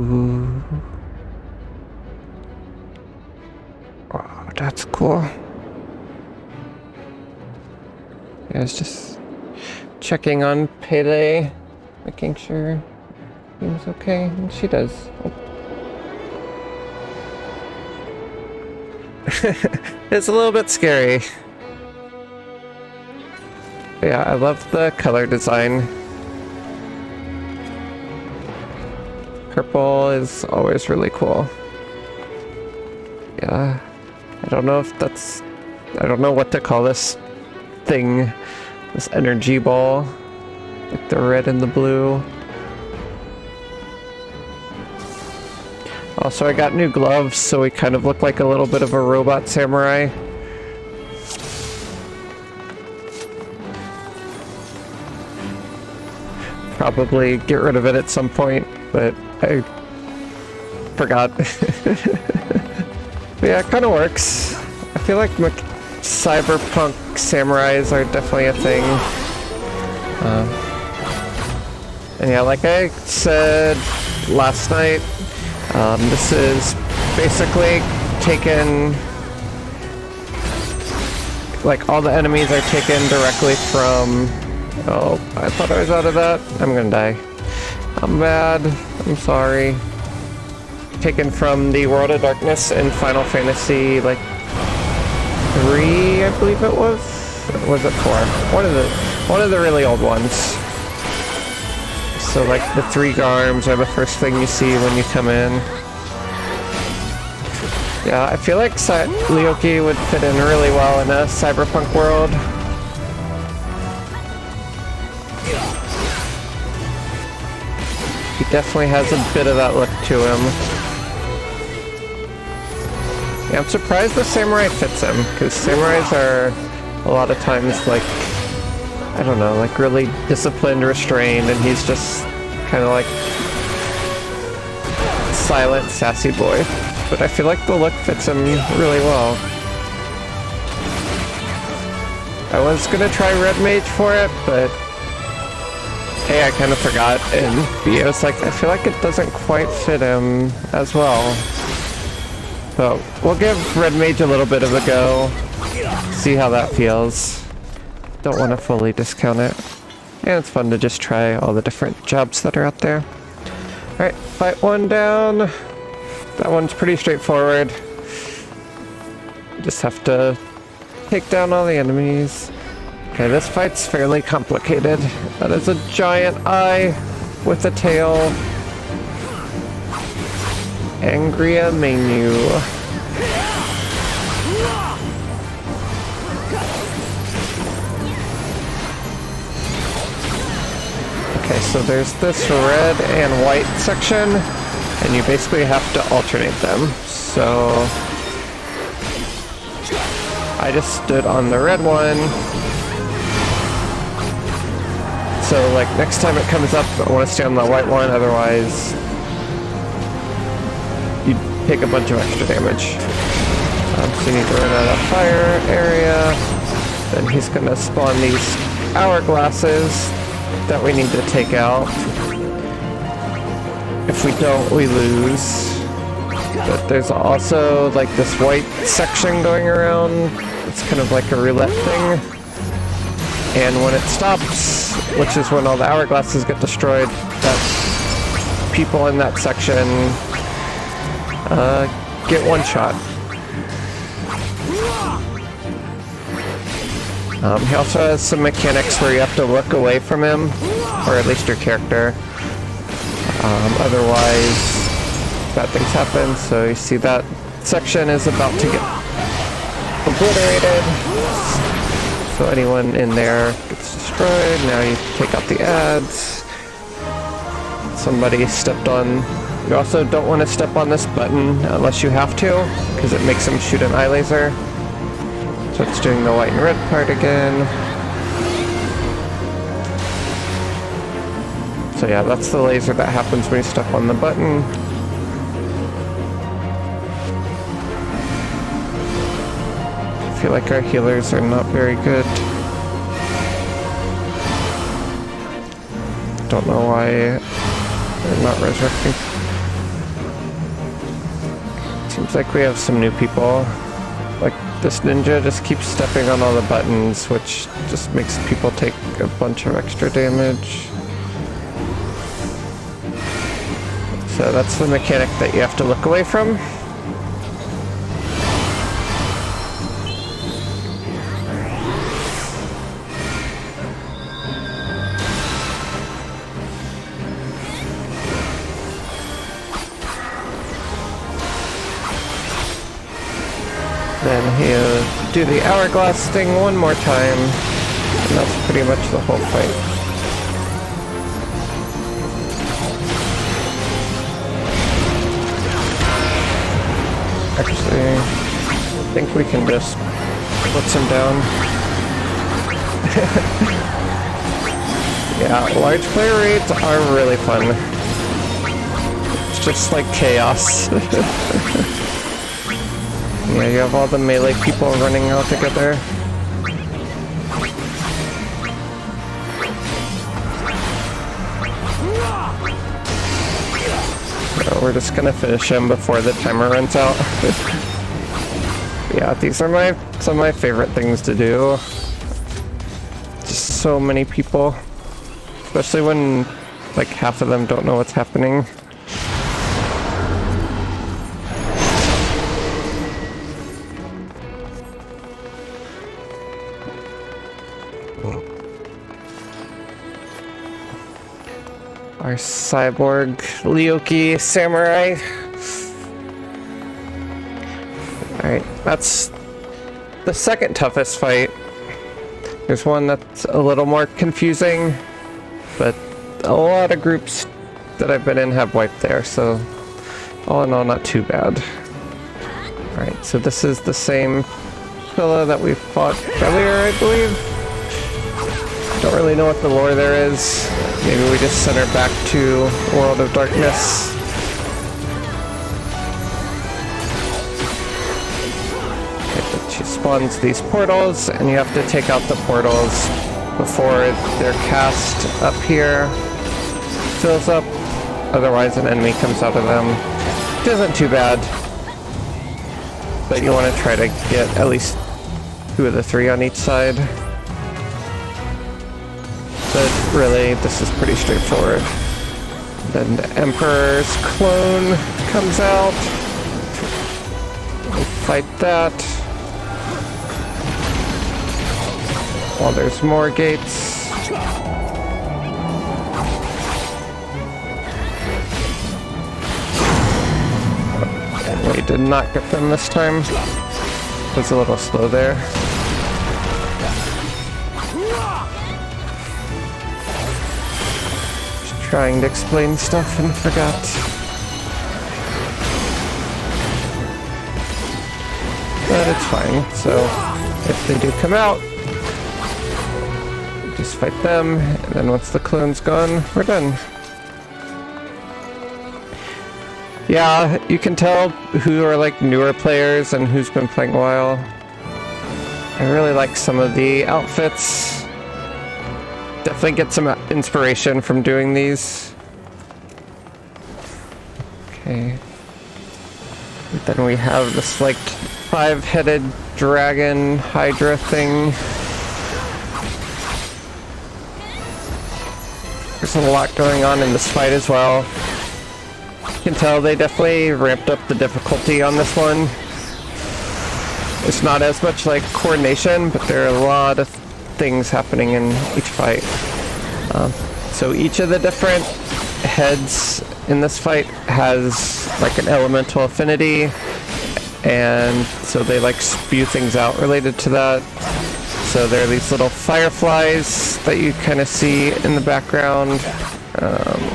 Ooh. Wow, that's cool. Yeah, I was just checking on Payday, making sure everything's okay, and she does. Oh. It's a little bit scary. But yeah, I love the color design. Purple is always really cool. Yeah, I don't know if that's... I don't know what to call this thing. This energy ball. Like the red and the blue. Also, I got new gloves, so we kind of look like a little bit of a robot samurai. Probably get rid of it at some point, but I forgot. But yeah, it kind of works. I feel like cyberpunk samurais are definitely a thing. And yeah, like I said last night, this is basically taken... Like, all the enemies are taken directly from... Oh, I thought I was out of that. I'm gonna die. I'm bad. I'm sorry. Taken from the World of Darkness in Final Fantasy, like, 3, I believe it was? Or was it 4? One of the really old ones. So, like, the 3 Garms are the first thing you see when you come in. Yeah, I feel like Lyoki would fit in really well in a cyberpunk world. He definitely has a bit of that look to him. Yeah, I'm surprised the samurai fits him, because samurais are a lot of times like, I don't know, like really disciplined, restrained, and he's just kind of like silent, sassy boy. But I feel like the look fits him really well. I was gonna try Red Mage for it, but A, I kind of forgot, and B, I was like, I feel like it doesn't quite fit him as well. So we'll give Red Mage a little bit of a go, see how that feels. Don't want to fully discount it. And it's fun to just try all the different jobs that are out there. Alright, fight one down. That one's pretty straightforward. Just have to take down all the enemies. Okay, this fight's fairly complicated. That is a giant eye with a tail. Angria Menu. Okay, so there's this red and white section, and you basically have to alternate them. So I just stood on the red one. So like next time it comes up, I want to stay on the white one, otherwise you take a bunch of extra damage. So you need to run out of fire area. Then he's gonna spawn these hourglasses that we need to take out. If we don't, we lose. But there's also like this white section going around. It's kind of like a roulette thing. And when it stops, which is when all the hourglasses get destroyed, that people in that section get one shot. He also has some mechanics where you have to look away from him, or at least your character. Otherwise, bad things happen. So you see that section is about to get obliterated. So anyone in there gets destroyed. Now you take out the ads. Somebody stepped on... You also don't want to step on this button unless you have to, because it makes him shoot an eye laser. So it's doing the white and red part again. So yeah, that's the laser that happens when you step on the button. I feel like our healers are not very good. Don't know why they're not resurrecting. Seems like we have some new people. Like, this ninja just keeps stepping on all the buttons, which just makes people take a bunch of extra damage. So that's the mechanic that you have to look away from. Then he'll do the hourglass thing one more time, and that's pretty much the whole fight. Actually, I think we can just blitz him down. Yeah, large player raids are really fun. It's just like chaos. Yeah, you have all the melee people running out together. So we're just gonna finish him before the timer runs out. Yeah, these are some of my favorite things to do. Just so many people. Especially when like half of them don't know what's happening. Our cyborg Ryoki samurai. Alright, that's the second toughest fight. There's one that's a little more confusing, but a lot of groups that I've been in have wiped there, so all in all, not too bad. Alright, so this is the same fella that we fought earlier, I believe. Don't really know what the lore there is. Maybe we just send her back to World of Darkness. Okay, but she spawns these portals, and you have to take out the portals before they're cast up here. Fills up, otherwise an enemy comes out of them. It isn't too bad, but you want to try to get at least 2 of the 3 on each side. But really, this is pretty straightforward. Then the Emperor's clone comes out. We'll fight that. While there's more gates. And we did not get them this time. It was a little slow there. Trying to explain stuff and forgot. But it's fine. So if they do come out, just fight them, and then once the clone's gone, we're done. Yeah, you can tell who are like newer players and who's been playing a while. I really like some of the outfits. Definitely get some inspiration from doing these. Okay. And then we have this like 5-headed dragon Hydra thing. There's a lot going on in this fight as well. You can tell they definitely ramped up the difficulty on this one. It's not as much like coordination, but there are a lot of things happening in each fight. So each of the different heads in this fight has like an elemental affinity, and so they like spew things out related to that. So there are these little fireflies that you kind of see in the background.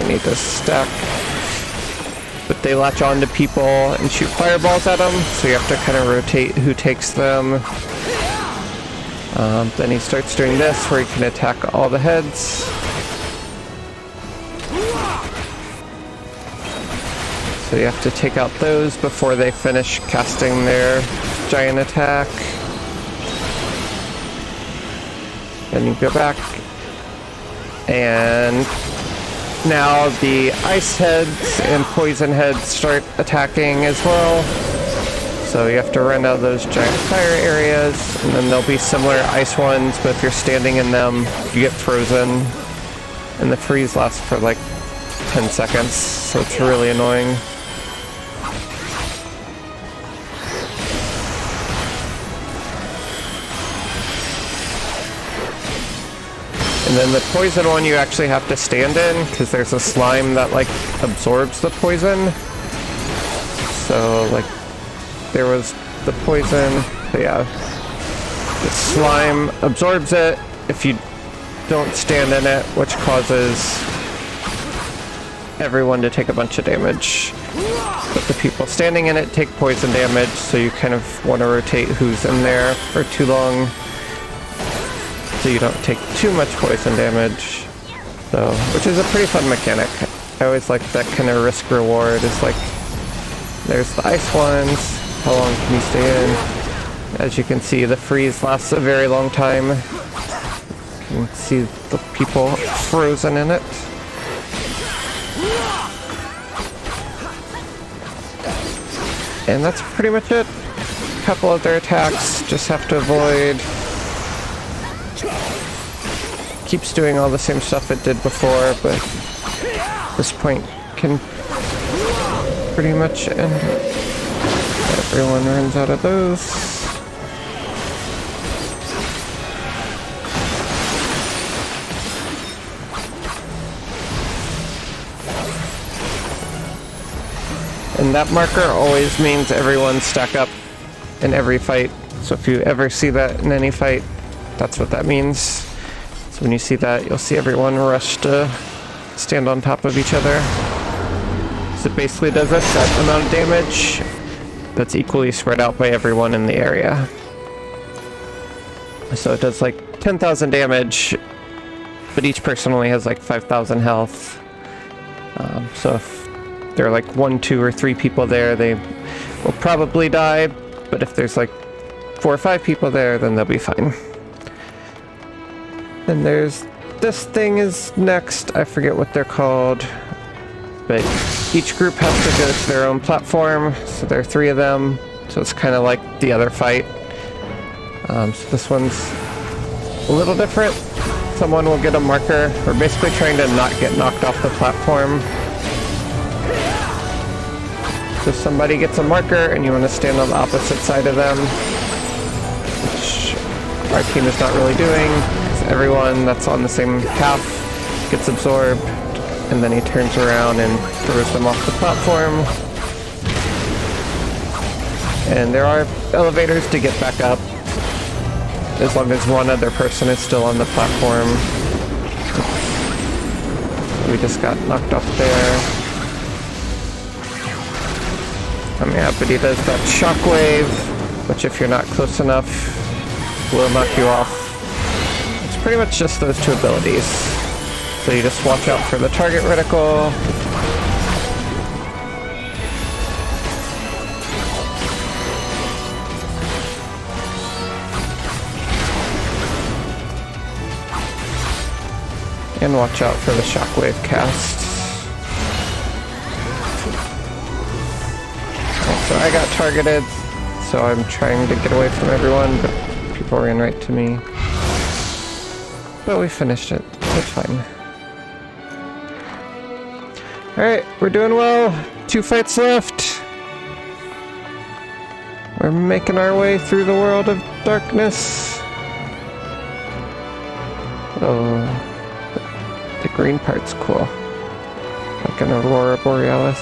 We need to stack, but they latch on to people and shoot fireballs at them, so you have to kind of rotate who takes them. Then he starts doing this, where he can attack all the heads. So you have to take out those before they finish casting their giant attack. Then you go back, and now the ice heads and poison heads start attacking as well. So you have to run out of those giant fire areas, and then there'll be similar ice ones, but if you're standing in them, you get frozen. And the freeze lasts for like 10 seconds, so it's really annoying. And then the poison one you actually have to stand in, because there's a slime that like absorbs the poison. So like, there was the poison, but yeah, the slime absorbs it if you don't stand in it, which causes everyone to take a bunch of damage. But the people standing in it take poison damage, so you kind of want to rotate who's in there for too long, so you don't take too much poison damage. So, which is a pretty fun mechanic. I always like that kind of risk reward. It's like, there's the ice ones. How long can you stay in? As you can see, the freeze lasts a very long time. You can see the people frozen in it. And that's pretty much it. A couple of their attacks, just have to avoid. Keeps doing all the same stuff it did before, but at this point can pretty much end it. Everyone runs out of those. And that marker always means everyone stack up in every fight. So if you ever see that in any fight, that's what that means. So when you see that, you'll see everyone rush to stand on top of each other. So it basically does a set amount of damage that's equally spread out by everyone in the area. So it does like 10,000 damage, but each person only has like 5,000 health. So if there are like 1, 2, or 3 people there, they will probably die, but if there's like 4 or 5 people there, then they'll be fine. Then there's this thing is next. I forget what they're called, but each group has to go to their own platform, so there are 3 of them, so it's kind of like the other fight. So this one's a little different. Someone will get a marker. We're basically trying to not get knocked off the platform. So somebody gets a marker and you want to stand on the opposite side of them, which our team is not really doing, because everyone that's on the same path gets absorbed. And then he turns around and throws them off the platform. And there are elevators to get back up, as long as one other person is still on the platform. We just got knocked off there. Yeah, but he does that shockwave, which if you're not close enough, will knock you off. It's pretty much just those 2 abilities. So you just watch out for the target reticle. And watch out for the shockwave cast. So I got targeted, so I'm trying to get away from everyone, but people ran right to me. But we finished it. It's fine. Alright, we're doing well. 2 fights left. We're making our way through the world of darkness. Oh, the green part's cool. Like an Aurora Borealis.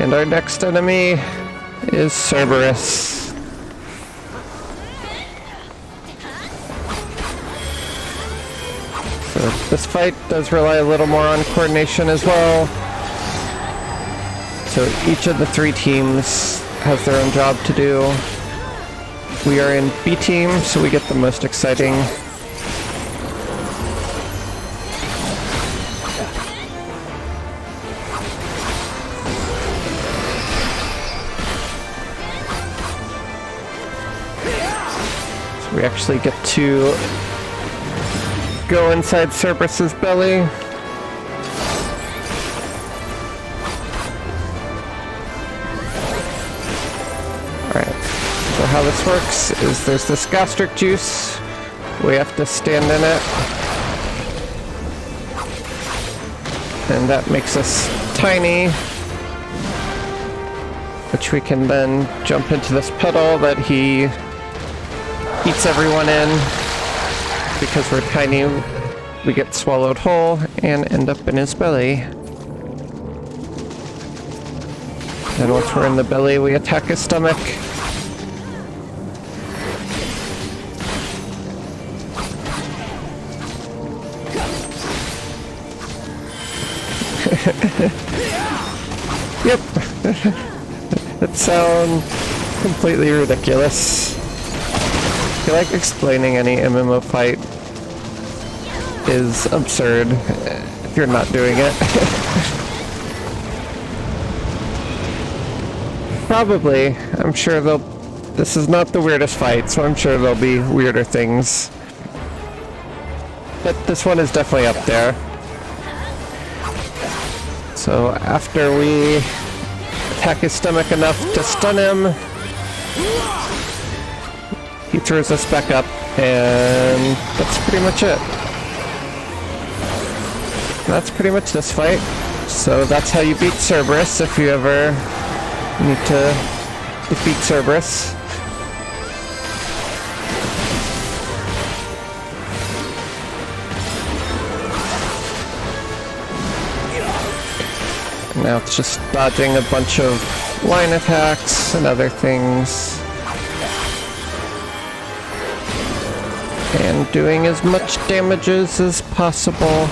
And our next enemy is Cerberus. So this fight does rely a little more on coordination as well. So each of the 3 teams has their own job to do. We are in B team, so we get the most exciting. We actually get to go inside Cerberus's belly. Alright, So how this works is there's this gastric juice. We have to stand in it. And that makes us tiny, which we can then jump into this puddle that he eats everyone in. Because we're tiny, we get swallowed whole and end up in his belly. And once we're in the belly, we attack his stomach. Yep. That sounds completely ridiculous. I feel like explaining any MMO fight is absurd if you're not doing it. Probably. I'm sure they'll... This is not the weirdest fight, so I'm sure there'll be weirder things. But this one is definitely up there. So after we attack his stomach enough to stun him, he throws us back up, and that's pretty much it. That's pretty much this fight. So that's how you beat Cerberus if you ever need to defeat Cerberus. Now it's just dodging a bunch of line attacks and other things. And doing as much damage as possible.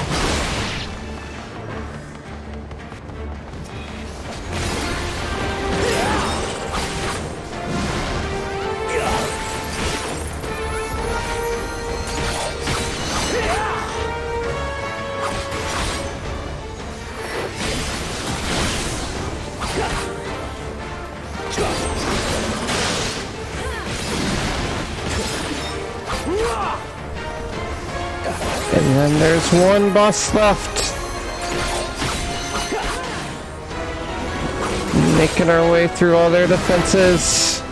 And then there's one boss left. Making our way through all their defenses.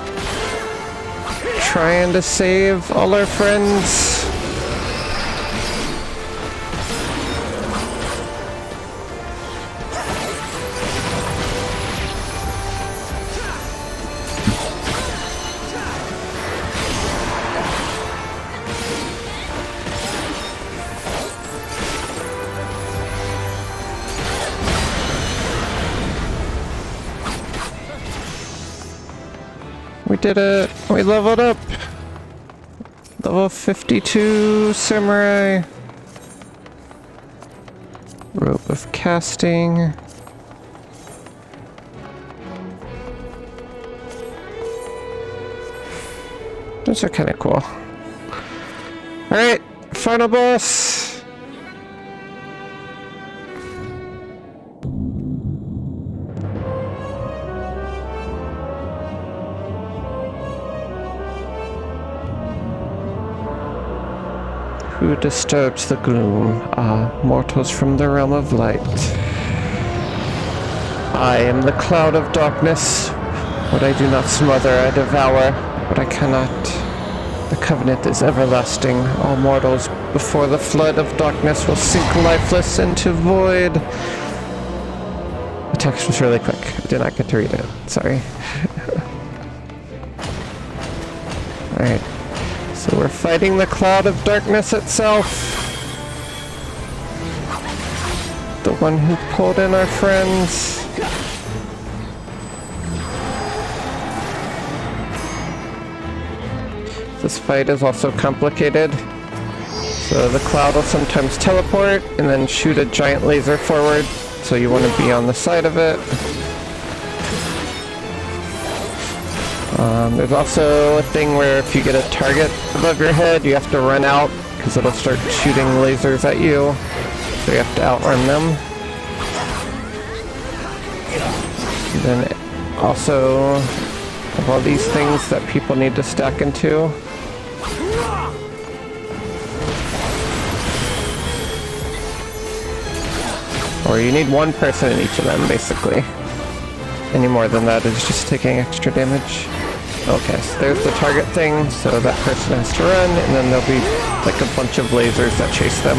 Trying to save all our friends. We did it! We leveled up! Level 52 Samurai. Rope of Casting. Those are kind of cool. Alright, final boss! Who disturbs the gloom? Ah, mortals from the realm of light. I am the cloud of darkness. What I do not smother, I devour. What I cannot. The covenant is everlasting. All mortals before the flood of darkness will sink lifeless into void. The text was really quick. I did not get to read it. Sorry. Alright. So we're fighting the cloud of darkness itself. The one who pulled in our friends. This fight is also complicated. So the cloud will sometimes teleport and then shoot a giant laser forward. So you want to be on the side of it. There's also a thing where if you get a target above your head, you have to run out, because it'll start shooting lasers at you. So you have to outrun them. And then also have all these things that people need to stack into. Or you need one person in each of them, basically. Any more than that is just taking extra damage. Okay, so there's the target thing, so that person has to run, and then there'll be like a bunch of lasers that chase them.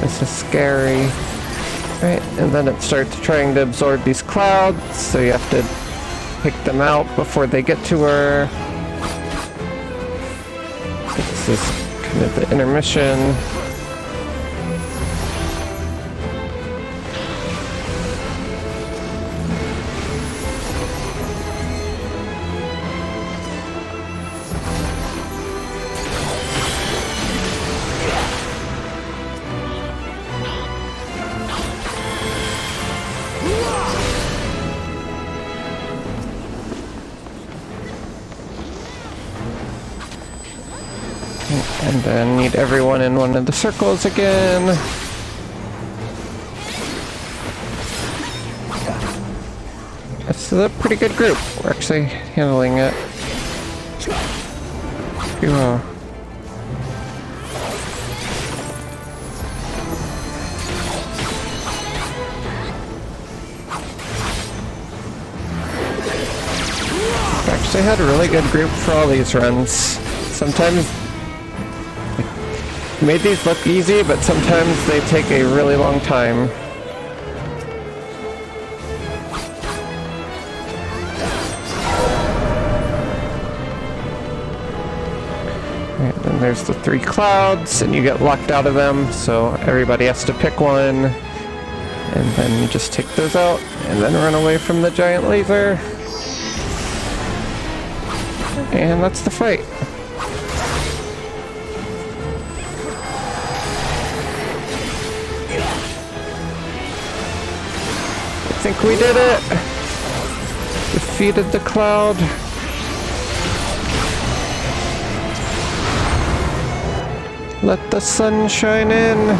This is scary. Right, and then it starts trying to absorb these clouds, so you have to pick them out before they get to her. This is kind of the intermission. And then need everyone in one of the circles again. It's a pretty good group. We're actually handling it pretty well. We actually had a really good group for all these runs. Sometimes made these look easy, but sometimes they take a really long time. Right, then there's the 3 clouds, and you get locked out of them, so everybody has to pick one. And then you just take those out, and then run away from the giant laser. And that's the fight. I think we did it! Defeated the cloud. Let the sun shine in.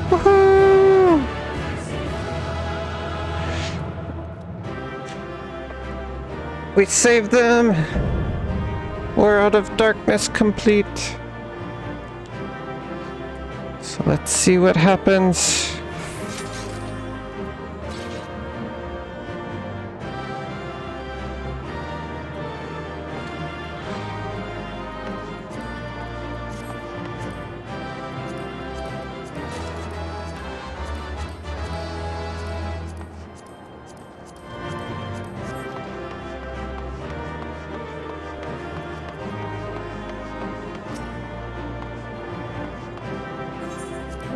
Woohoo! We saved them! We're out of darkness complete. So let's see what happens.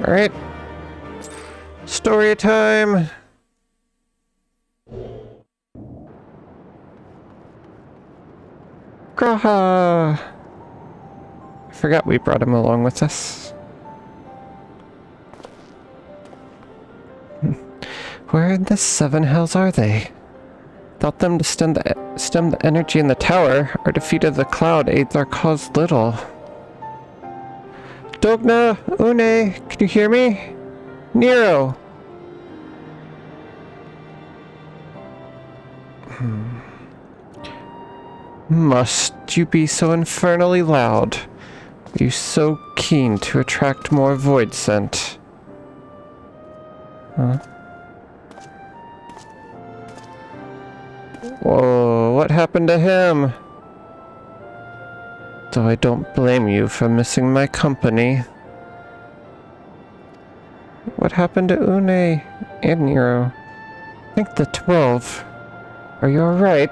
Alright. Story time. Graha! I forgot we brought him along with us. Where in the 7 hells are they? Without them to stem the energy in the tower, our defeat of the cloud aids our cause little. Dogna, Une, can you hear me? Nero! Must you be so infernally loud? Are you so keen to attract more void scent? Huh? Whoa, what happened to him? Though I don't blame you for missing my company. What happened to Une and Nero? I think the 12. Are you alright?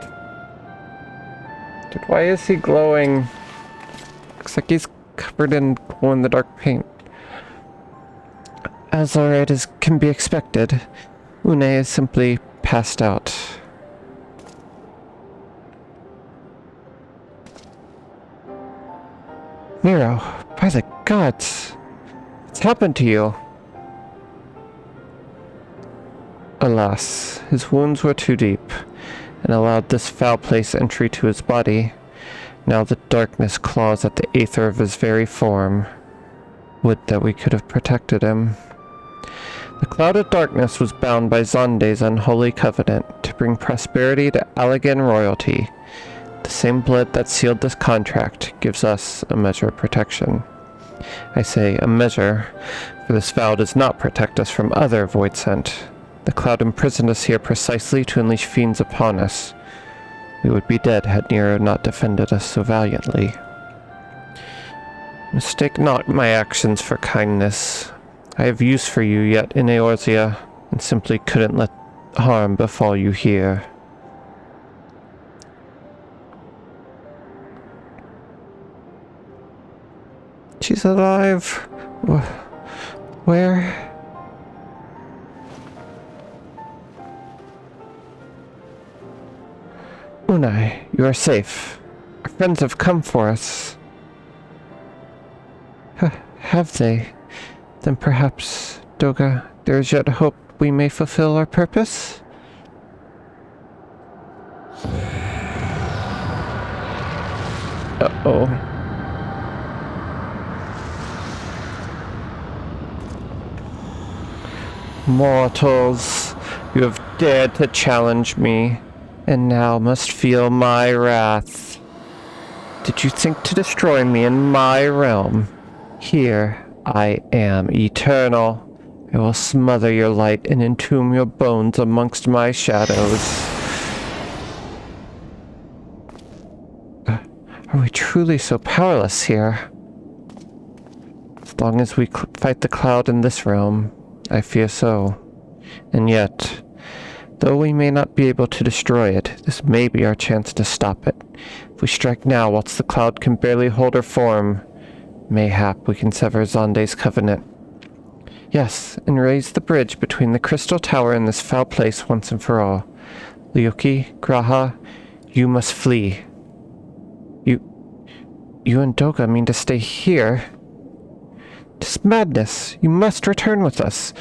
Dude, why is he glowing? Looks like he's covered in glow-in-the-dark paint. As alright as can be expected, Une is simply passed out. Nero, by the gods, what's happened to you? Alas, his wounds were too deep, and allowed this foul place entry to his body. Now the darkness claws at the aether of his very form. Would that we could have protected him. The cloud of darkness was bound by Zonde's unholy covenant to bring prosperity to Allegan royalty. The same blood that sealed this contract gives us a measure of protection. I say a measure, for this vow does not protect us from other void sent. The cloud imprisoned us here precisely to unleash fiends upon us. We would be dead had Nero not defended us so valiantly. Mistake not my actions for kindness. I have use for you yet in Eorzea, and simply couldn't let harm befall you here. She's alive. Where? Unai, you are safe. Our friends have come for us. Have they? Then perhaps, Doga, there is yet hope we may fulfill our purpose? Uh-oh. Mortals, you have dared to challenge me, and now must feel my wrath. Did you think to destroy me in my realm? Here, I am eternal. I will smother your light and entomb your bones amongst my shadows. Are we truly so powerless here? As long as we fight the cloud in this realm, I fear so. And yet, though we may not be able to destroy it, this may be our chance to stop it. If we strike now whilst the cloud can barely hold her form, mayhap we can sever Zonde's covenant. Yes, and raise the bridge between the Crystal Tower and this foul place once and for all. Lyuki, Graha, you must flee. You and Doga mean to stay here? 'Tis madness. You must return with us.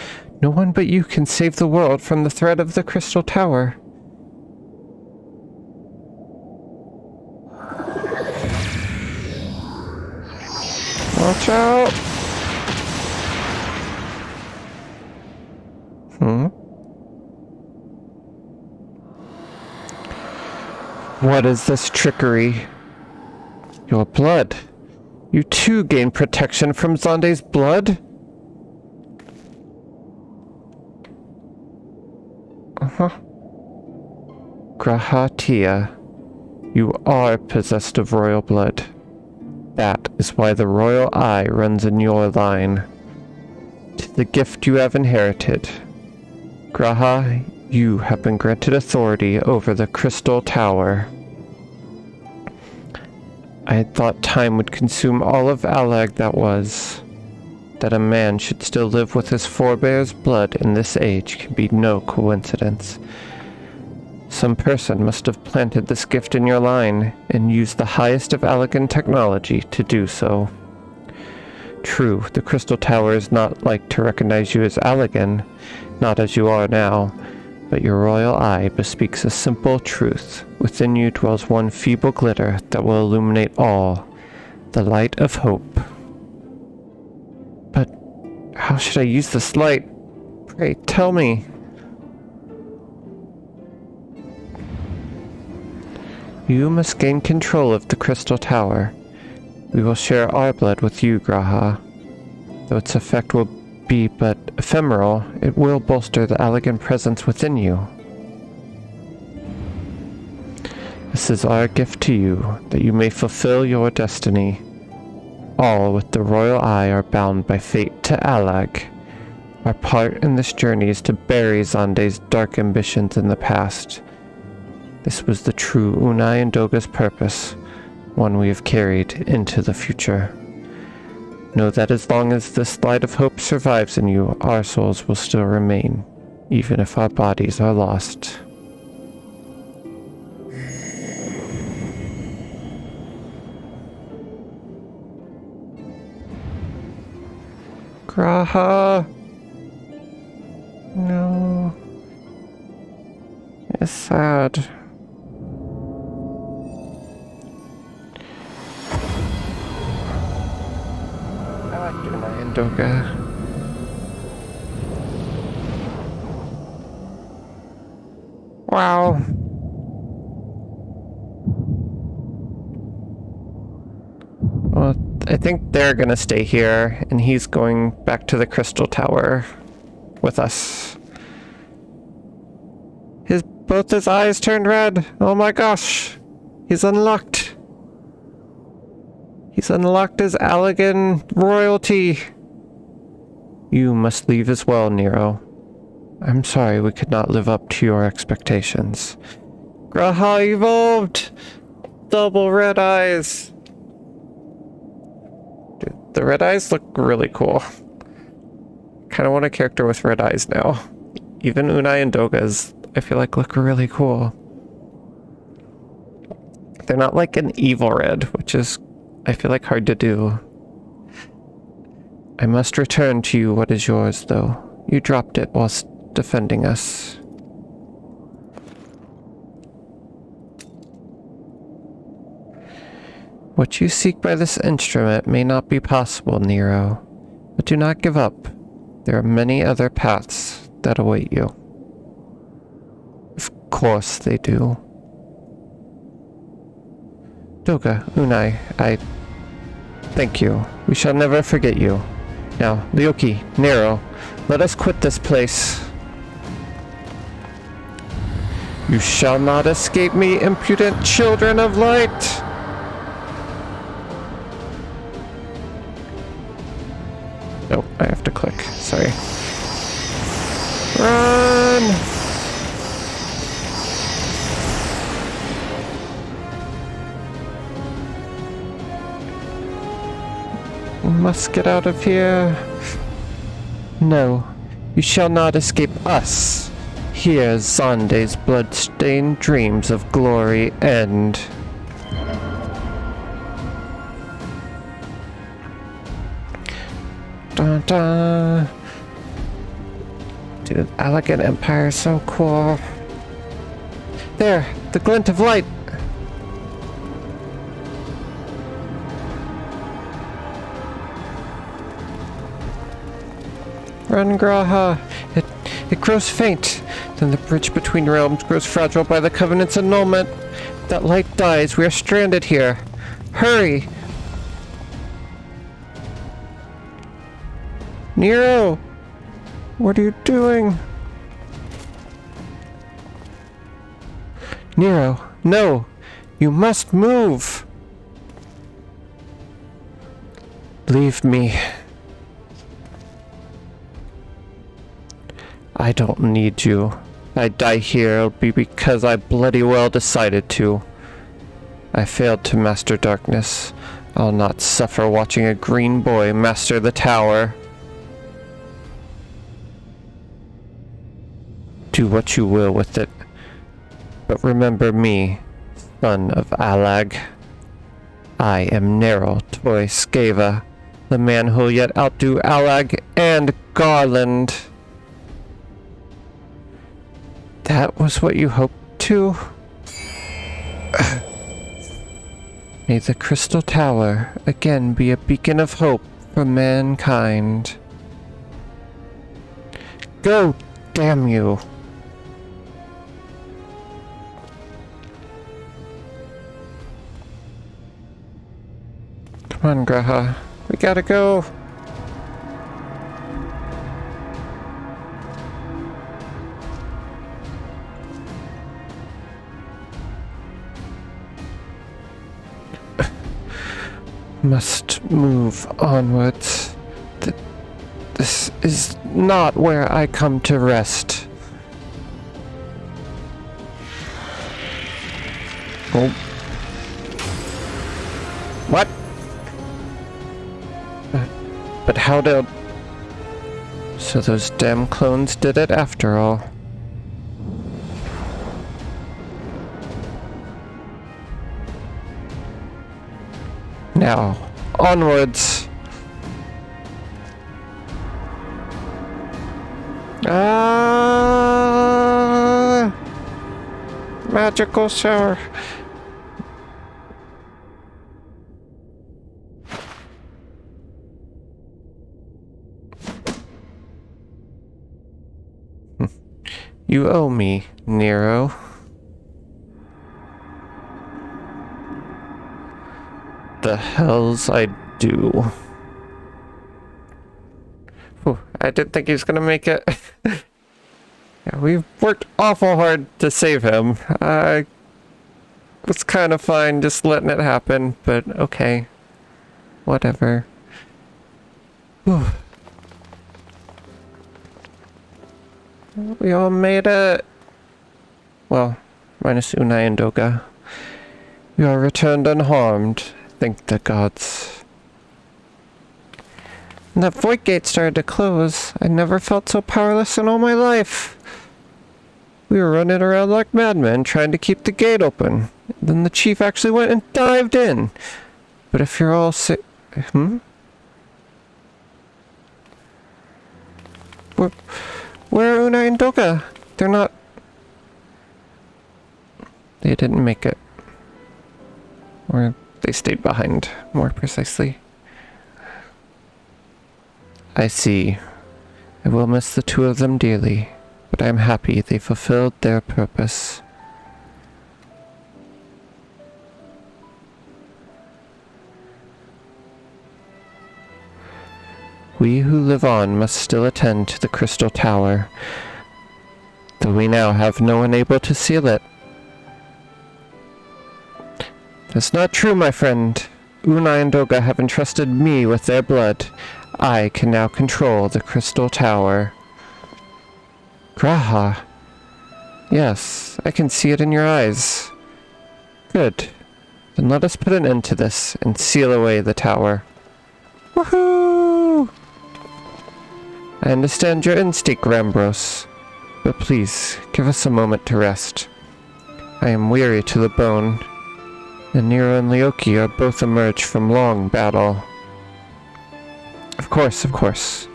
No one but you can save the world from the threat of the Crystal Tower. Watch out! What is this trickery? Your blood. You too gain protection from Zonde's blood? Grahatia, you are possessed of royal blood. That is why the royal eye runs in your line. 'Tis the gift you have inherited. Graha, you have been granted authority over the Crystal Tower. I had thought time would consume all of Alag that was. That a man should still live with his forebears' blood in this age can be no coincidence. Some person must have planted this gift in your line and used the highest of Allagan technology to do so. True, the Crystal Tower is not like to recognize you as Allagan, not as you are now, but your royal eye bespeaks a simple truth. Within you dwells one feeble glitter that will illuminate all, the light of hope. But how should I use this light? Pray, tell me. You must gain control of the Crystal Tower. We will share our blood with you, Graha. Though its effect will be but ephemeral, it will bolster the Allagan presence within you. This is our gift to you, that you may fulfill your destiny. All with the royal eye are bound by fate to Allag. Our part in this journey is to bury Zonde's dark ambitions in the past. This was the true Unai and Doga's purpose, one we have carried into the future. Know that as long as this light of hope survives in you, our souls will still remain, even if our bodies are lost. Graha! No. It's sad. I like Unai and Doga. Wow. I think they're gonna stay here, and he's going back to the Crystal Tower with us. Both his eyes turned red. Oh my gosh. He's unlocked. He's unlocked his Allegan royalty. You must leave as well, Nero. I'm sorry we could not live up to your expectations. Graha evolved! Double red eyes. Dude, the red eyes look really cool. Kind of want a character with red eyes now. Even Unai and Doga's, I feel like, look really cool. They're not like an evil red, which is, I feel like, hard to do. I must return to you what is yours, though. You dropped it whilst defending us. What you seek by this instrument may not be possible, Nero, but do not give up. There are many other paths that await you. Of course they do. Doga, Unai, I thank you. We shall never forget you. Now, Lyoki, Nero, let us quit this place. You shall not escape me, impudent children of light! Oh, I have to click. Sorry. Run! We must get out of here. No, you shall not escape us. Here Zande's blood-stained dreams of glory end. Dun dun. Dude, Elegant Empire is so cool. There, the glint of light. Run, Graha. It grows faint. Then the bridge between realms grows fragile by the Covenant's annulment. If that light dies, we are stranded here. Hurry! Nero! What are you doing? Nero, no! You must move! Leave me. I don't need you. I die here, it'll be because I bloody well decided to. I failed to master darkness. I'll not suffer watching a green boy master the tower. Do what you will with it. But remember me, son of Allag. I am Nero Toy Skeva, the man who'll yet outdo Allag and Garland. That was what you hoped to? May the Crystal Tower again be a beacon of hope for mankind. Go, damn you! Come on, Graha. We gotta go. Must move onwards. This is not where I come to rest. Oh. What? But how did... So those damn clones did it after all. Now, onwards! Ah! Magical shower! You owe me, Nero. The hells I do. Whew, I didn't think he was gonna make it. Yeah, we've worked awful hard to save him. I was kind of fine just letting it happen, but okay. Whatever. Whew. We all made it. Well, minus Unai and Doga. We are returned unharmed. Thank the gods. When that void gate started to close, I never felt so powerless in all my life. We were running around like madmen trying to keep the gate open. Then the chief actually went and dived in. But if you're all sick... Where are Unai and Doga? They're not... They didn't make it. Or they stayed behind, more precisely. I see. I will miss the two of them dearly, but I am happy they fulfilled their purpose. We who live on must still attend to the Crystal Tower, though we now have no one able to seal it. That's not true, my friend. Unai and Doga have entrusted me with their blood. I can now control the Crystal Tower. Graha. Yes, I can see it in your eyes. Good. Then let us put an end to this and seal away the tower. Woohoo! I understand your instinct, Rambros, but please, give us a moment to rest. I am weary to the bone, and Nero and Leoki are both emerged from long battle. Of course.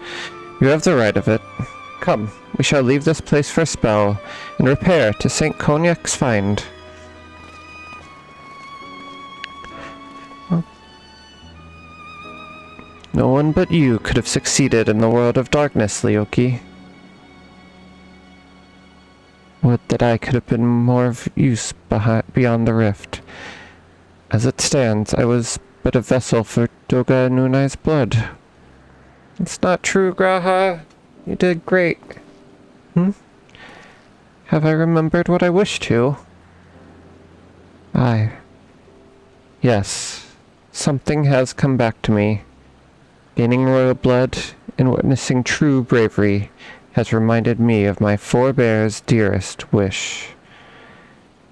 You have the right of it. Come, we shall leave this place for a spell, and repair to St. Cognac's find. No one but you could have succeeded in the world of darkness, Leoki. Would that I could have been more of use beyond the rift. As it stands, I was but a vessel for Doga and Unai's blood. It's not true, Graha. You did great. Have I remembered what I wished to? Aye. Yes. Something has come back to me. Gaining royal blood and witnessing true bravery has reminded me of my forebear's dearest wish.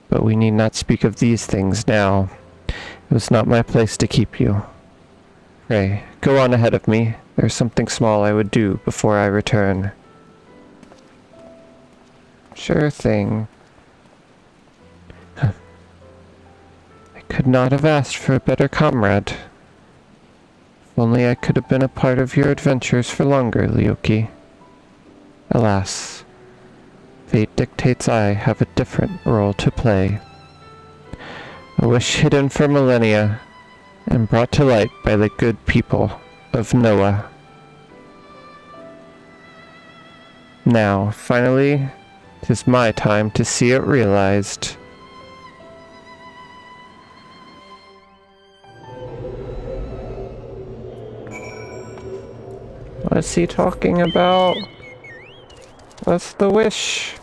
But we need not speak of these things now. It was not my place to keep you. Pray, go on ahead of me. There's something small I would do before I return. Sure thing. I could not have asked for a better comrade. If only I could have been a part of your adventures for longer, Leoki. Alas, fate dictates I have a different role to play. A wish hidden for millennia, and brought to light by the good people of Noah. Now, finally, 'tis my time to see it realized. What's he talking about? What's the wish?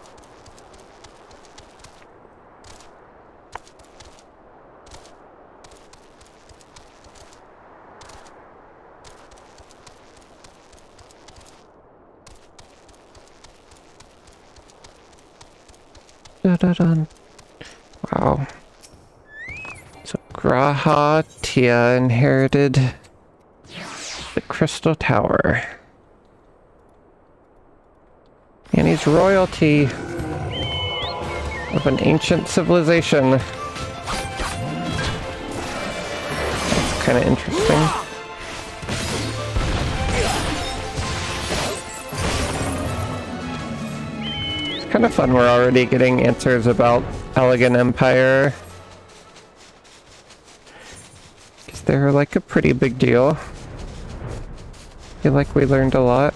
Dun. Wow. So Graha Tia inherited the Crystal Tower. And he's royalty of an ancient civilization. That's kind of interesting. Kind of fun, we're already getting answers about Elegant Empire. Because they're like a pretty big deal. I feel like we learned a lot.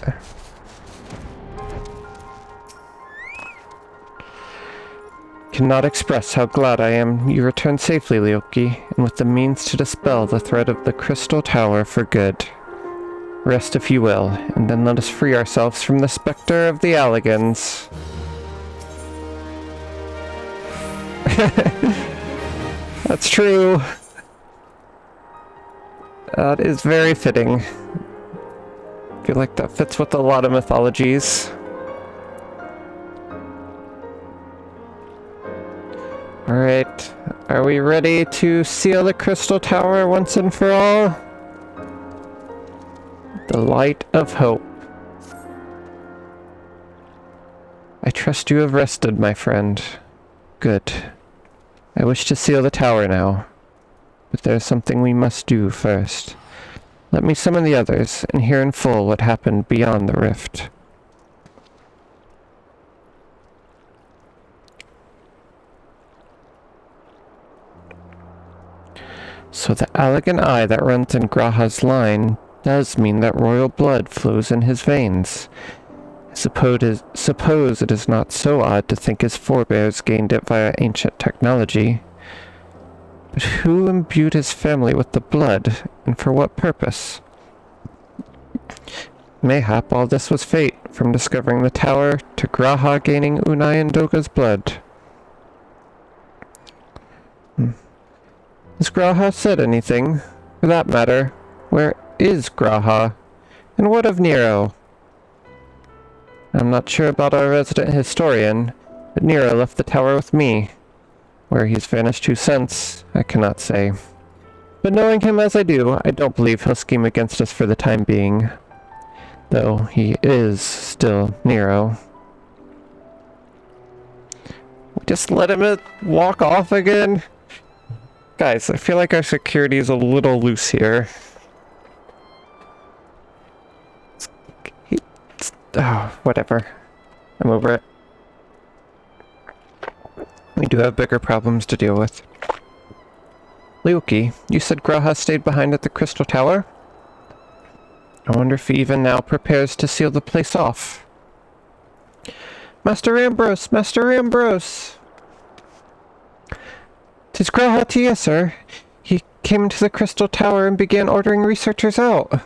cannot express how glad I am you returned safely, Lyoki, and with the means to dispel the threat of the Crystal Tower for good. Rest if you will, and then let us free ourselves from the specter of the Alligans. That's true. That is very fitting. I feel like that fits with a lot of mythologies. Alright, are we ready to seal the Crystal Tower once and for all? The light of hope. I trust you have rested, my friend. Good. I wish to seal the tower now, but there is something we must do first. Let me summon the others and hear in full what happened beyond the rift. So the Allagan eye that runs in Graha's line does mean that royal blood flows in his veins. I suppose it is not so odd to think his forebears gained it via ancient technology. But who imbued his family with the blood, and for what purpose? Mayhap all this was fate, from discovering the tower to Graha gaining Unai and Doga's blood. Has Graha said anything? For that matter, where is Graha? And what of Nero? I'm not sure about our resident historian, but Nero left the tower with me. Where he's vanished to since, I cannot say. But knowing him as I do, I don't believe he'll scheme against us for the time being. Though he is still Nero. We just let him walk off again? Guys, I feel like our security is a little loose here. Oh, whatever. I'm over it. We do have bigger problems to deal with. Lyoki, you said Graha stayed behind at the Crystal Tower? I wonder if he even now prepares to seal the place off. Master Ambrose! Master Ambrose! 'Tis Graha Tia, sir. He came into the Crystal Tower and began ordering researchers out.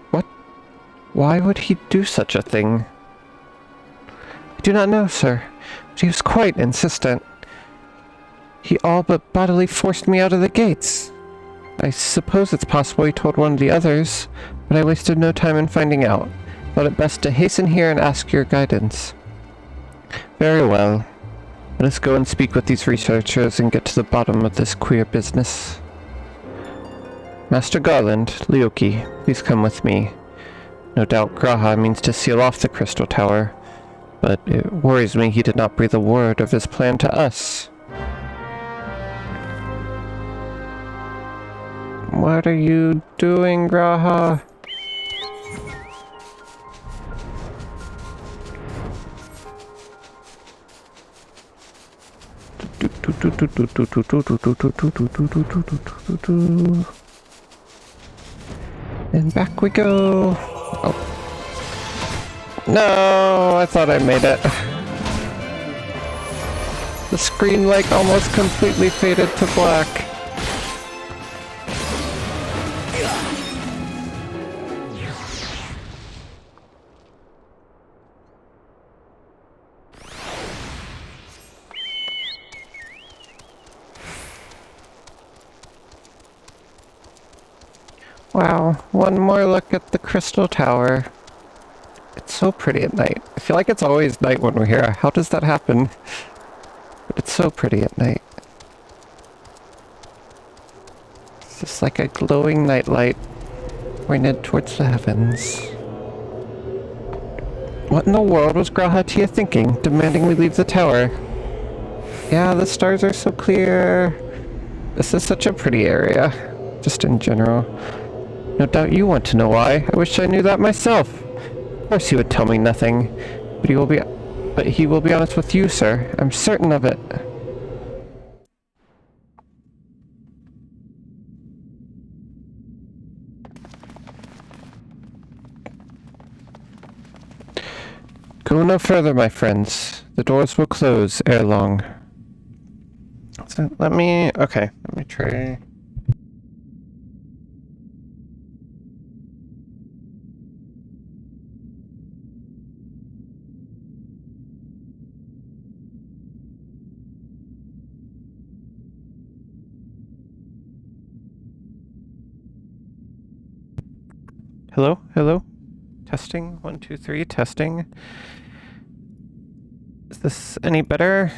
What? Why would he do such a thing? I do not know, sir, but he was quite insistent. He all but bodily forced me out of the gates. I suppose it's possible he told one of the others, but I wasted no time in finding out. Thought it best to hasten here and ask your guidance. Very well. Let us go and speak with these researchers and get to the bottom of this queer business. Master Garland, Lyoki, please come with me. No doubt Graha means to seal off the Crystal Tower, but it worries me he did not breathe a word of his plan to us. What are you doing, Graha? And back we go. Oh. No, I thought I made it. The screen like almost completely faded to black. Wow, one more look at the Crystal Tower. It's so pretty at night. I feel like it's always night when we're here. How does that happen? But it's so pretty at night. It's just like a glowing nightlight pointed towards the heavens. What in the world was Graha Tia thinking, demanding we leave the tower? Yeah, the stars are so clear. This is such a pretty area, just in general. No doubt you want to know why. I wish I knew that myself. Of course he would tell me nothing, but he will be honest with you, sir. I'm certain of it. Go no further, my friends. The doors will close ere long. So let me try. Hello, hello. Testing, 1, 2, 3, testing. Is this any better?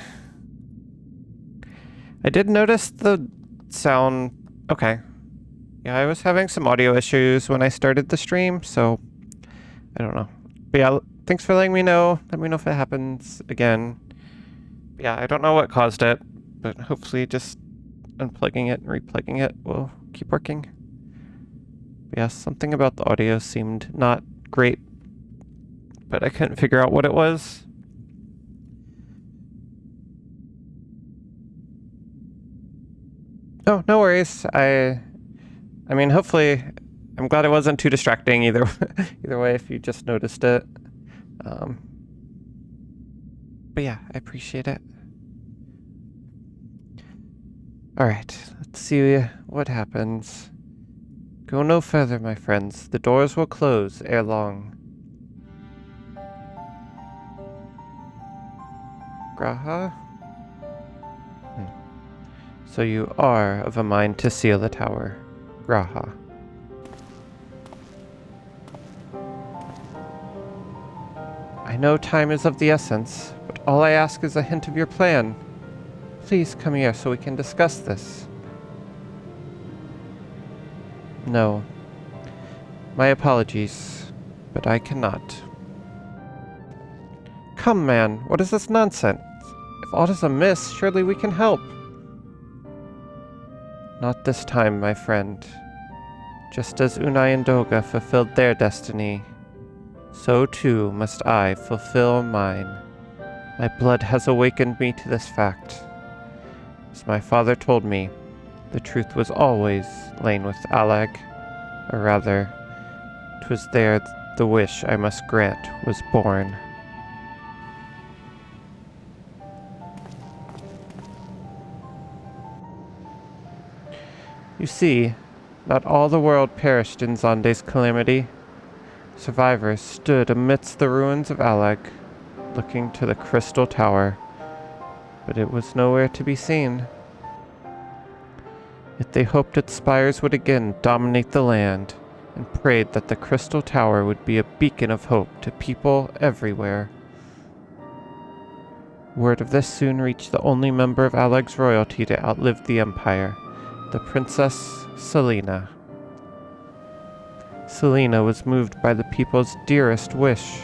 I did notice the sound. Okay. Yeah, I was having some audio issues when I started the stream, so I don't know. But yeah, thanks for letting me know. Let me know if it happens again. But yeah, I don't know what caused it, but hopefully just unplugging it and replugging it will keep working. But yeah, something about the audio seemed not great, but I couldn't figure out what it was. Oh, no worries. I mean, hopefully, I'm glad it wasn't too distracting either way if you just noticed it. But yeah, I appreciate it. Alright, let's see what happens. Go no further, my friends. The doors will close ere long. Graha? So you are of a mind to seal the tower. Graha. I know time is of the essence, but all I ask is a hint of your plan. Please come here so we can discuss this. No. My apologies, but I cannot. Come, man, what is this nonsense? If aught is amiss, surely we can help. Not this time, my friend. Just as Unai and Doga fulfilled their destiny, so too must I fulfill mine. My blood has awakened me to this fact. As my father told me, the truth was always lain with Allag, or rather, 'twas there the wish I must grant was born. You see, not all the world perished in Zonde's calamity. Survivors stood amidst the ruins of Allag, looking to the Crystal Tower, but it was nowhere to be seen. Yet they hoped its spires would again dominate the land, and prayed that the Crystal Tower would be a beacon of hope to people everywhere. Word of this soon reached the only member of Allag's royalty to outlive the Empire, the Princess Selena. Selena was moved by the people's dearest wish.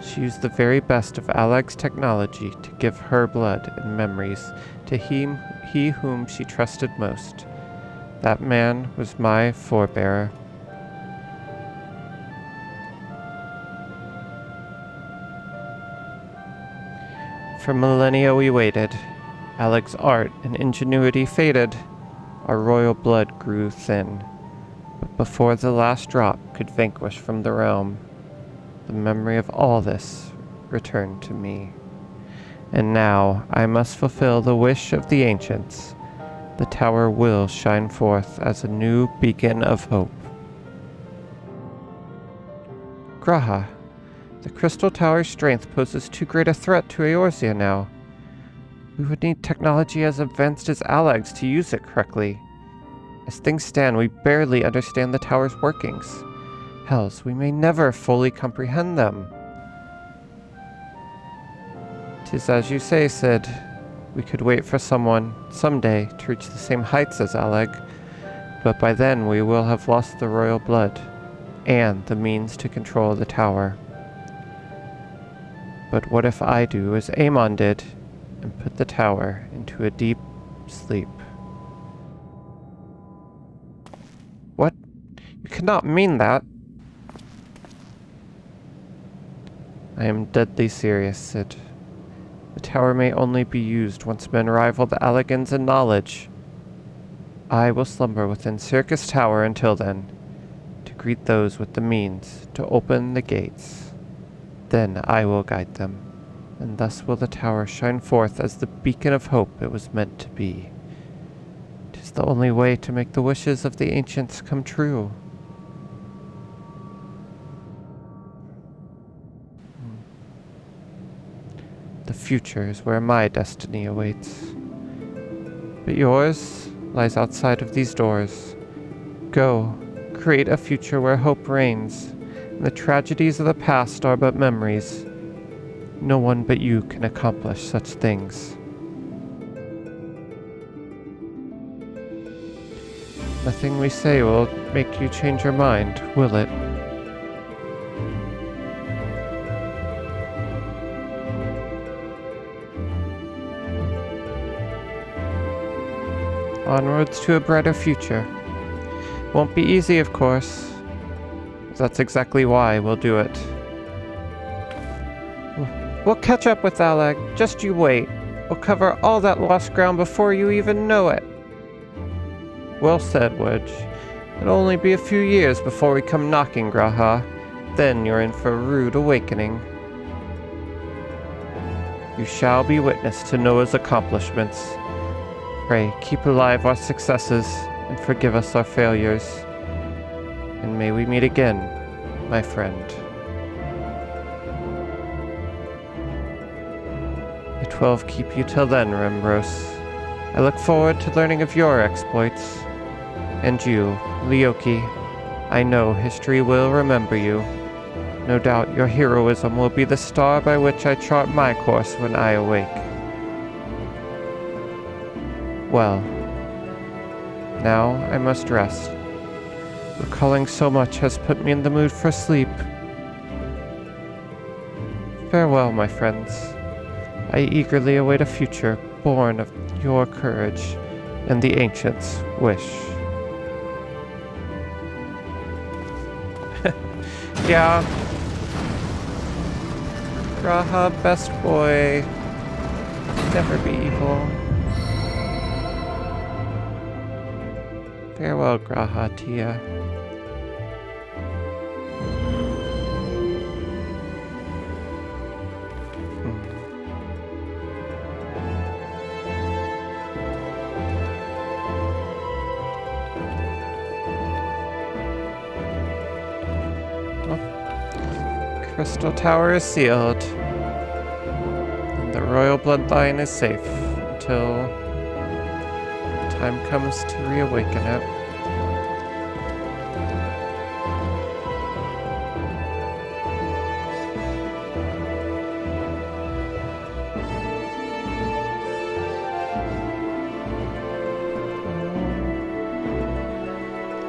She used the very best of Allag's technology to give her blood and memories to he whom she trusted most. That man was my forebearer. For millennia we waited. Allag's art and ingenuity faded. Our royal blood grew thin. But before the last drop could vanquish from the realm, the memory of all this returned to me. And now I must fulfill the wish of the ancients. The tower will shine forth as a new beacon of hope. Graha, the Crystal Tower's strength poses too great a threat to Eorzea now. We would need technology as advanced as Allag's to use it correctly. As things stand, we barely understand the tower's workings. Hells, we may never fully comprehend them. 'Tis as you say, Sid. We could wait for someone, someday, to reach the same heights as Allag, but by then we will have lost the royal blood, and the means to control the tower. But what if I do as Amon did, and put the tower into a deep sleep? What? You cannot mean that. I am deadly serious, Sid. The tower may only be used once men rival the Allagans in knowledge. I will slumber within Circus Tower until then, to greet those with the means to open the gates. Then I will guide them. and thus will the tower shine forth as the beacon of hope it was meant to be. 'Tis the only way to make the wishes of the ancients come true. The future is where my destiny awaits. But yours lies outside of these doors. Go, create a future where hope reigns, and the tragedies of the past are but memories. No one but you can accomplish such things. Nothing we say will make you change your mind, will it? Onwards to a brighter future. Won't be easy, of course. That's exactly why we'll do it. We'll catch up with Alag. Just you wait. We'll cover all that lost ground before you even know it. Well said, Wedge. It'll only be a few years before we come knocking, Graha. Then you're in for a rude awakening. You shall be witness to Noah's accomplishments. Pray, keep alive our successes, and forgive us our failures. And may we meet again, my friend. The 12 keep you till then, Rembros. I look forward to learning of your exploits. And you, Leoki, I know history will remember you. No doubt your heroism will be the star by which I chart my course when I awake. Well, now I must rest. Recalling so much has put me in the mood for sleep. Farewell, my friends. I eagerly await a future born of your courage and the ancients' wish. Yeah. Graha, best boy. Never be evil. Farewell, Graha, Tia. Crystal Tower is sealed, and the royal bloodline is safe until time comes to reawaken it.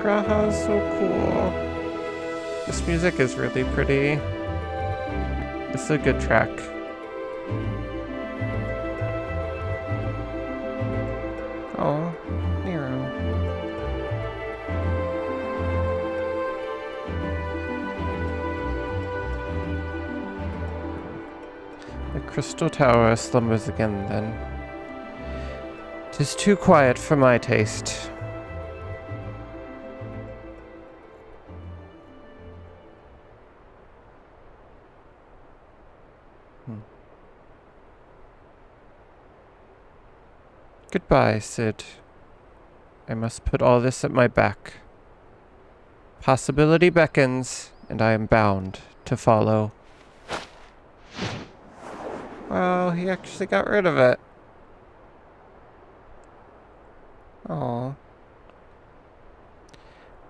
Graha is so cool. This music is really pretty. This is a good track. Oh, Nero. The Crystal Tower slumbers again, then. 'Tis too quiet for my taste. Goodbye, Sid. I must put all this at my back. Possibility beckons, and I am bound to follow. Well, he actually got rid of it. Oh.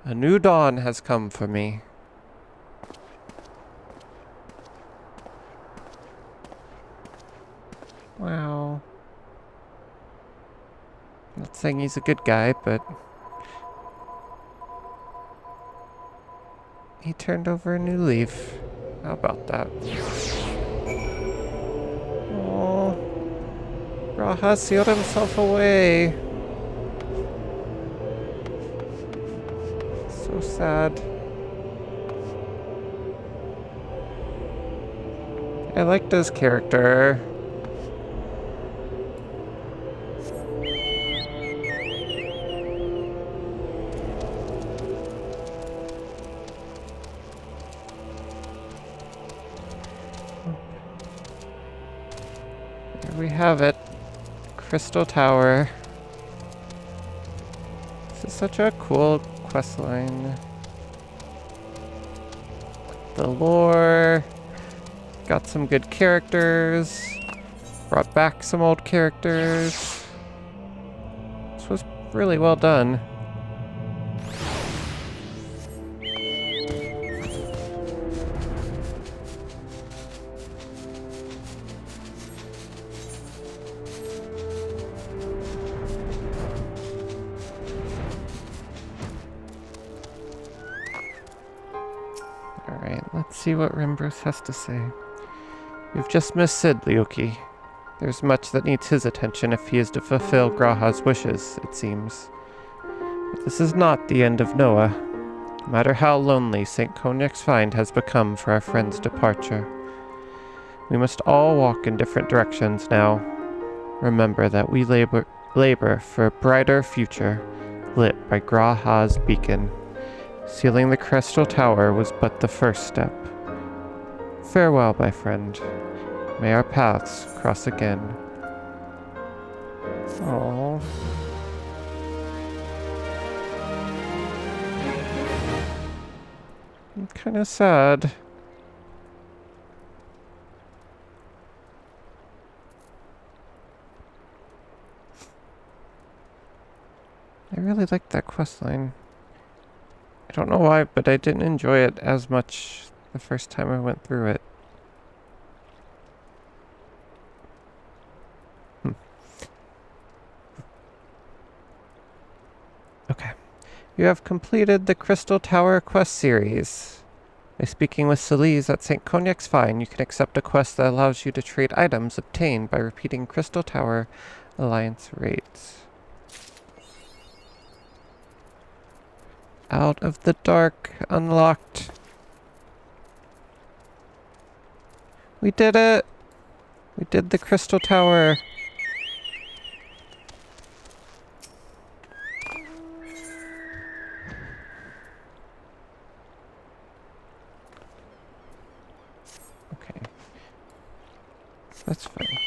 A new dawn has come for me. Wow. Not saying he's a good guy, but he turned over a new leaf. How about that? Oh, Graha sealed himself away. So sad. I liked his character. Here we have it. Crystal Tower. This is such a cool questline. The lore. Got some good characters. Brought back some old characters. This was really well done. Alright, let's see what Rimbros has to say. You've just missed Sid, Liuki. There's much that needs his attention if he is to fulfill Graha's wishes, it seems. But this is not the end of Noah. No matter how lonely St. Cognac's find has become for our friend's departure. We must all walk in different directions now. Remember that we labor for a brighter future, lit by Graha's beacon. Sealing the Crystal Tower was but the first step. Farewell, my friend. May our paths cross again. Aww. I'm kinda sad. I really liked that questline. I don't know why, but I didn't enjoy it as much the first time I went through it. Okay. You have completed the Crystal Tower quest series. By speaking with Celise at St. Cognac's Find, you can accept a quest that allows you to trade items obtained by repeating Crystal Tower Alliance raids. Out of the Dark unlocked. We did it! We did the Crystal Tower. Okay. That's fine.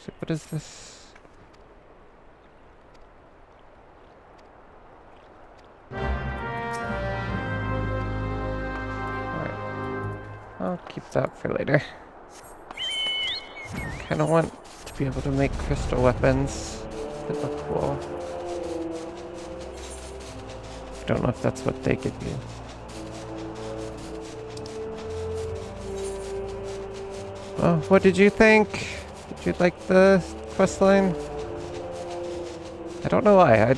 So what is this? I'll keep that for later. I kind of want to be able to make crystal weapons that look cool. I don't know if that's what they give you. Well, what did you think? Did you like the questline? I don't know why. I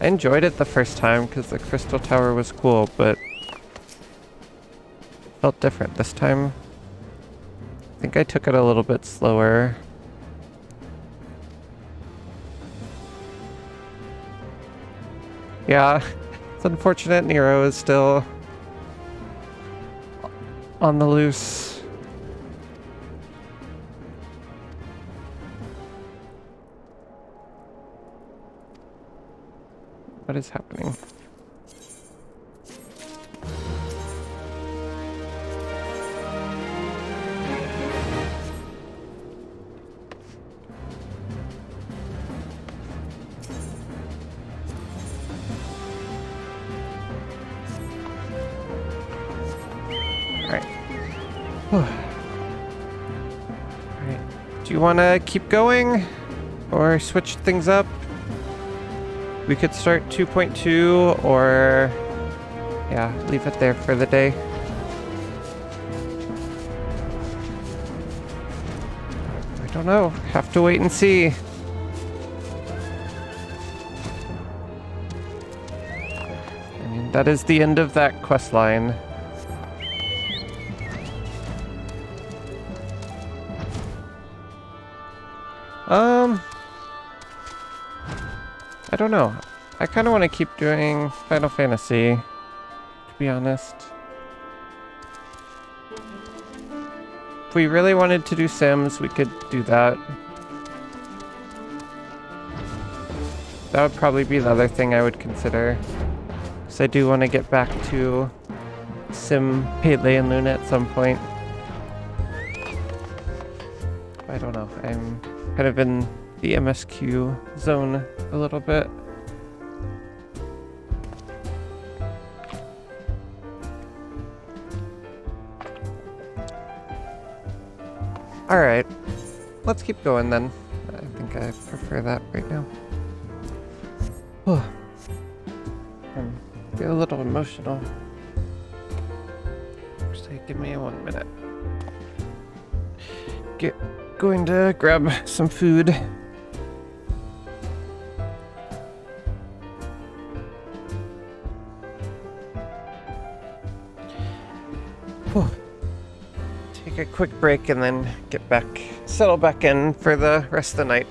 enjoyed it the first time because the Crystal Tower was cool, but felt different this time. I think I took it a little bit slower. Yeah, it's unfortunate Nero is still on the loose. What is happening? Alright. Do you want to keep going? Or switch things up? We could start 2.2 or... yeah, leave it there for the day. I don't know. Have to wait and see. I mean, that is the end of that quest line. I don't know. I kind of want to keep doing Final Fantasy, to be honest. If we really wanted to do Sims, we could do that. That would probably be the other thing I would consider. Because I do want to get back to Sim Pele and Luna at some point. I don't know. I'm kind of in the MSQ zone a little bit. Alright, let's keep going then. I think I prefer that right now. I'm getting a little emotional. Actually, give me 1 minute. Going to grab some food. Whew. Take a quick break and then settle back in for the rest of the night.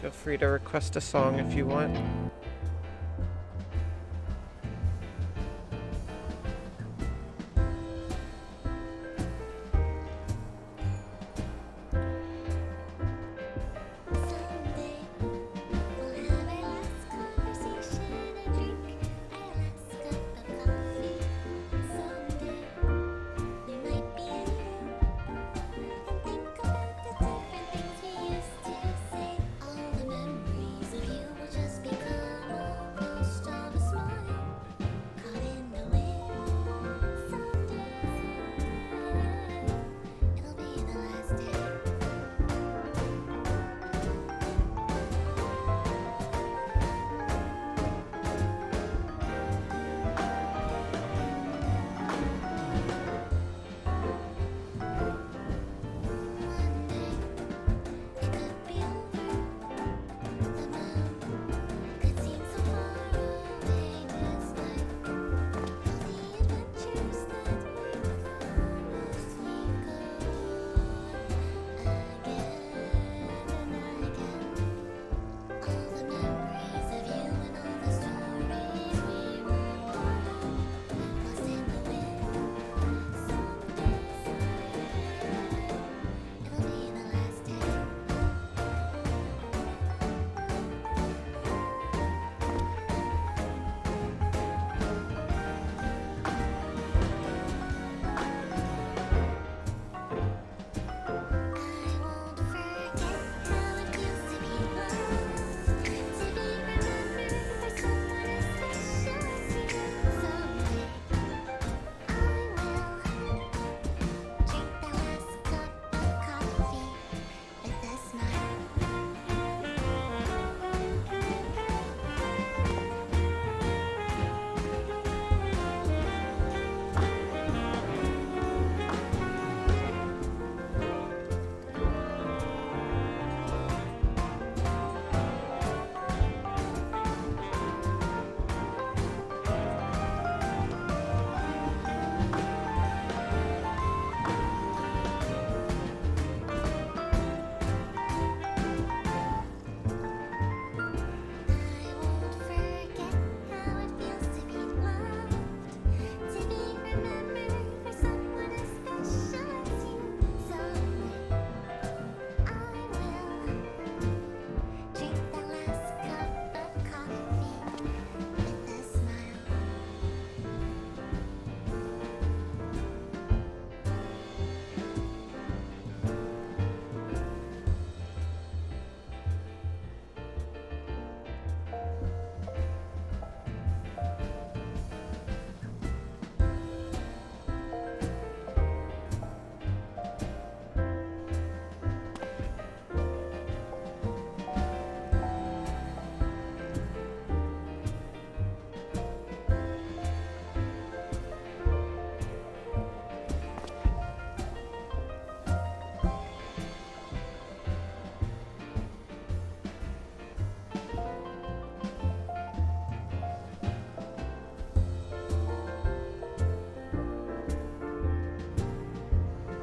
Feel free to request a song if you want.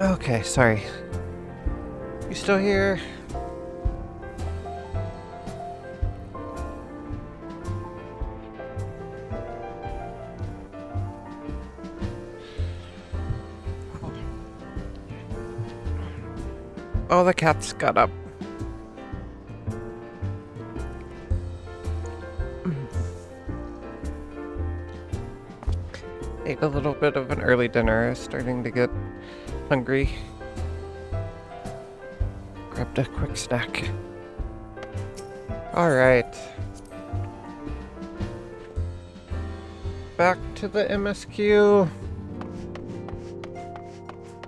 Okay, sorry. You still here? Oh, the cat's got up. Hey, ate a little bit of an early dinner. Starting to get hungry. Grabbed a quick snack. Alright. Back to the MSQ.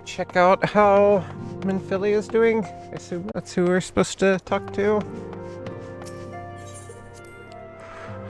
Check out how Minphilly is doing. I assume that's who we're supposed to talk to.